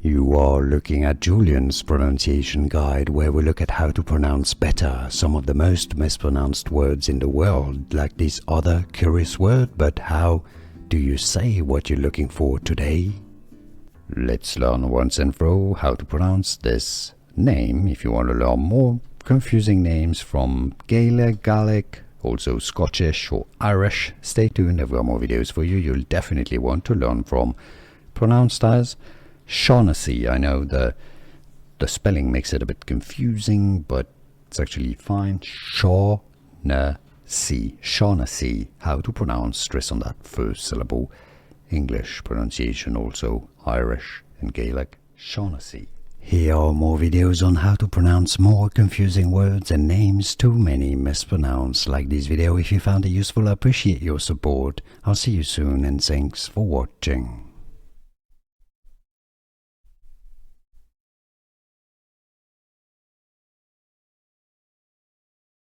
You are looking at Julian's pronunciation guide, where we look at how to pronounce better some of the most mispronounced words in the world, like this other curious word. But how do you say what you're looking for today? Let's learn once and for all how to pronounce this name. If you want to learn more confusing names from Gaelic, also Scottish or Irish, stay tuned. I've got more videos for you. You'll definitely want to learn from. Pronounced as Shaughnessy. I know the spelling makes it a bit confusing, but it's actually fine. Shaughnessy. How to pronounce, stress on that first syllable. English pronunciation, also Irish and Gaelic, Shaughnessy. Here are more videos on how to pronounce more confusing words and names too many mispronounced. Like this video if you found it useful. I appreciate your support. I'll see you soon and thanks for watching.